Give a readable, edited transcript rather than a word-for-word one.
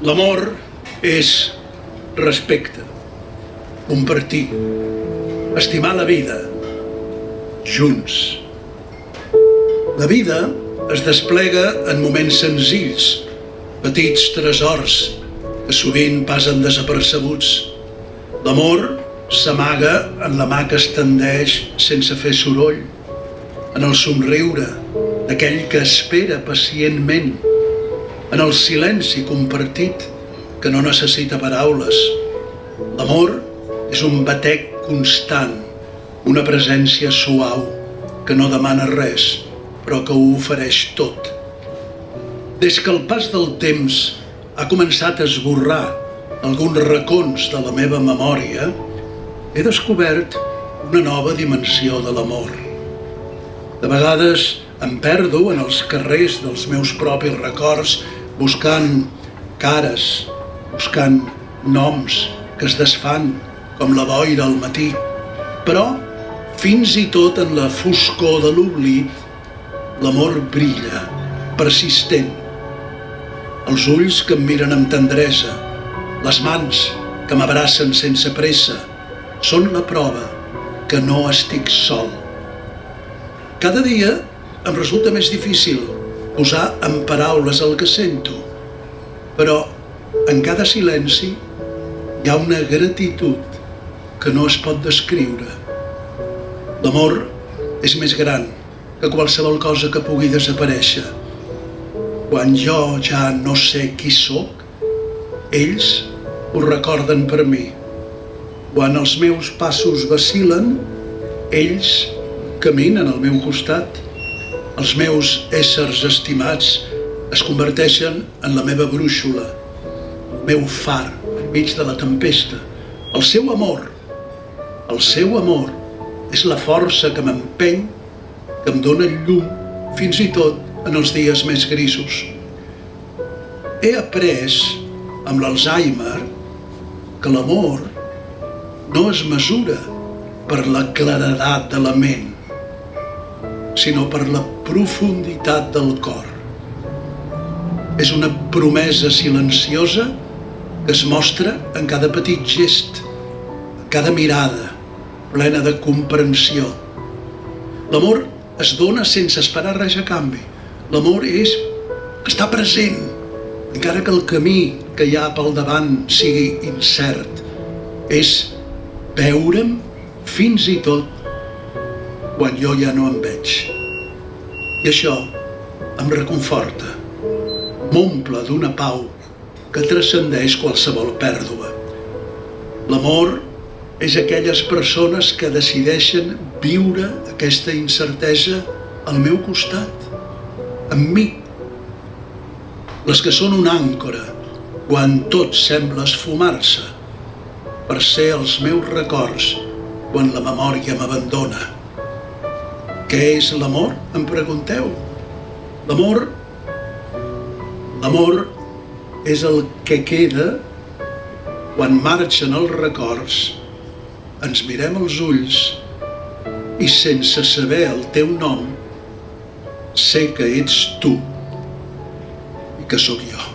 L'amor és respecte, compartir, estimar la vida, junts. La vida es desplega en moments senzills, petits tresors que sovint passen desapercebuts. L'amor s'amaga en la mà que es tendeix sense fer soroll, en el somriure d'aquell que espera pacientment, en el silenci compartit que no necessita paraules. L'amor és un batec constant, una presència suau que no demana res, però que ho ofereix tot. Des que el pas del temps ha començat a esborrar alguns racons de la meva memòria, he descobert una nova dimensió de l'amor. De vegades em perdo en els carrers dels meus propis records buscant cares, buscant noms que es desfan com la boira al matí. Però, fins i tot en la foscor de l'oblit, l'amor brilla, persistent. Els ulls que em miren amb tendresa, les mans que m'abracen sense pressa, són la prova que no estic sol. Cada dia em resulta més difícil posar en paraules el que sento, però en cada silenci hi ha una gratitud que no es pot descriure. L'amor és més gran que qualsevol cosa que pugui desaparèixer. Quan jo ja no sé qui sóc, ells ho recorden per mi. Quan els meus passos vacil·len, ells caminen al meu costat. Els meus éssers estimats es converteixen en la meva brúixola, el meu far enmig de la tempesta. El seu amor és la força que m'empeny, que em dóna llum fins i tot en els dies més grisos. He après amb l'Alzheimer que l'amor no es mesura per la claredat de la ment, sinó per la profunditat del cor. És una promesa silenciosa que es mostra en cada petit gest, en cada mirada plena de comprensió. L'amor es dona sense esperar res a canvi. L'amor és estar present, encara que el camí que hi ha pel davant sigui incert. És veure'm fins i tot quan jo ja no em veig. I això em reconforta, m'omple d'una pau que transcendeix qualsevol pèrdua. L'amor és aquelles persones que decideixen viure aquesta incertesa al meu costat, amb mi. Les que són una àncora quan tot sembla esfumar-se, per ser els meus records quan la memòria m'abandona. Què és l'amor, em pregunteu? L'amor és el que queda quan marxen els records, ens mirem als ulls i sense saber el teu nom sé que ets tu i que sóc jo.